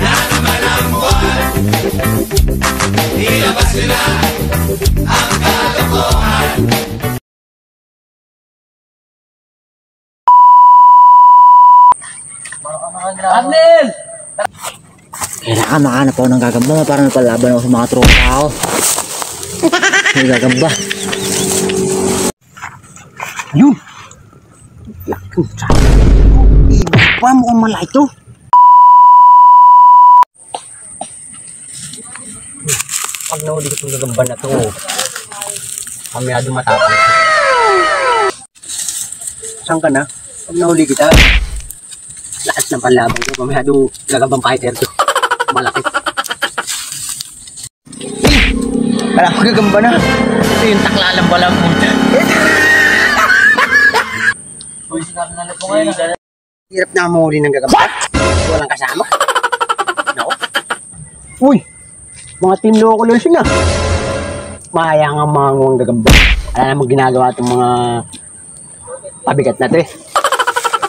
na naman ang buwan. Ilabas nila ang kalokohan. Arnel! Kailangan makahanap ako ng gagamba para napalaban ako sa mga tropa ako. May gagamba. Yun! Laking sabi. Iba pa, mukhang malaki ito. Pag nahuli ko itong gagamba na ito, kamiyado matapos. Saan ka na? Pag nahuli kita, lakas ng panlaban ko, kamiyado gagambang fighter ito. Malaki. Parang magagamba na. Ito yung taklalang walang punta. Uy, sinarnalat mo ngayon. Hirap na mahuli ng gagamba. Walang kasama. Nako. Uy, mga team local sila. Mahayang ang mga nguwang gagamba. Wala namang ginagawa itong mga pabigat na ito eh.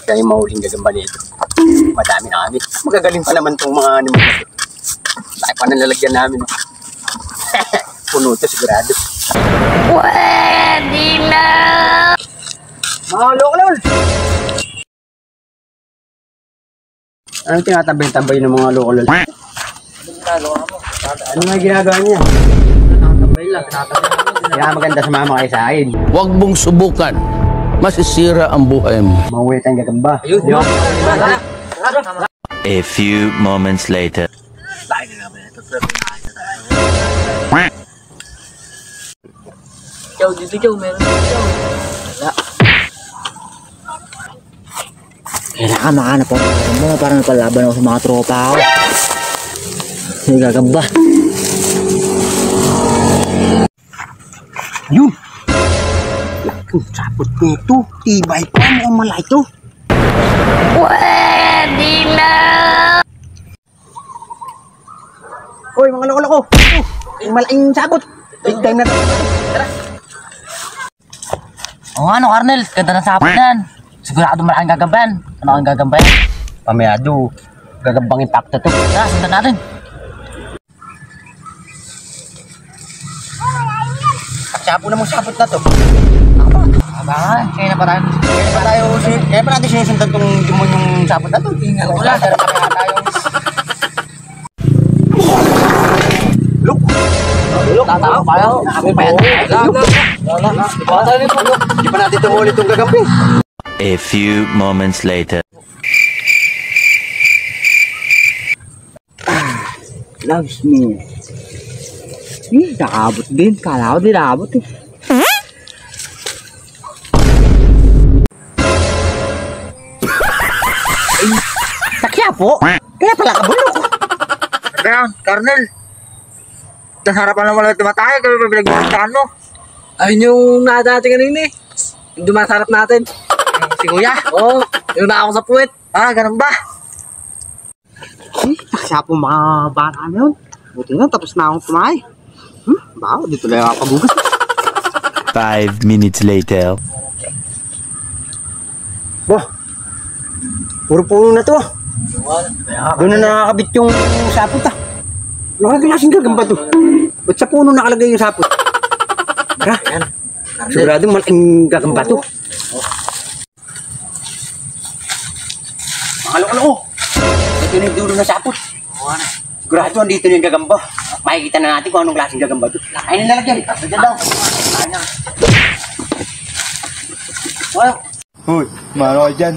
Kaya yung mahuling gagamba nito. Madami na kami. Magagaling pa naman itong mga naman ito. Laki pa nalalagyan namin. Puno ito sigurado. Pwede na! Mga local! Anong tinatambay-tambay ng mga local? Ano nga ginagawa niya? Tinatambay lang, tinatambay lang. Kaya maganda sa mama kayo sa akin. Huwag mong subukan. Masisira ang buhay mo. Mahuwi tayong gagamba. A few moments later. Chow, dito chow, meron dito chow. Wala. Kailangan makahanap ako ng gagamba para napalaban ako sa mga tropa ako. May gagamba. Yun! Laking sapot nito. Tibay pa, mukhang malaki ito. Pwede na! Hoy, mga loko-loko! Yung malaking sapot! Big time na ito! O ano, Arnel? Ganda ng sapot yan. Sigurado malaking gagambayan. Ano ang gagambayan? Pamayado, gagambang impacto to. Tara, sundan natin. Sapo na mong sapot na to. Aba, kaya na pa tayo. Kaya pa natin sinusundan tong yung sapot na to. Wala, dala pa kaya tayo. Look! Tatawag tayo. Kami pa yan. Di pa natin tumuli itong gagampi. A few moments later. Loves me. Nakabot din. Kala ko din nakabot eh. Takya po. Kaya pala kabulok. Kaya, Colonel. Sa harapan naman lang tumatay. Kaya pa pinagbukitaan mo. Ayun yung nadati kanina eh. Yung dumasarap natin. Si Kuya. Oo, yung na ako sa puwet. Ah, ganun ba? Takya po mga bata na yun. Buti na, tapos na akong tumahay. Bawa, dito lang ako pagugas. 5 minutes later. Wah, puro puno na to. Doon na nakakabit yung sapot ah. Nakaklaseng gagamba to. Ba't sa puno nakalagay yung sapot? Tara, sigurado malaking gagamba to. Mga loko-loko, ito na yung dulo na sapot. Sigurado andito na yung gagamba. Makikita na natin kung anong klaseng gagamba to. Ay, nilalagyan. Tapos daw. Hoy, maro ka dyan.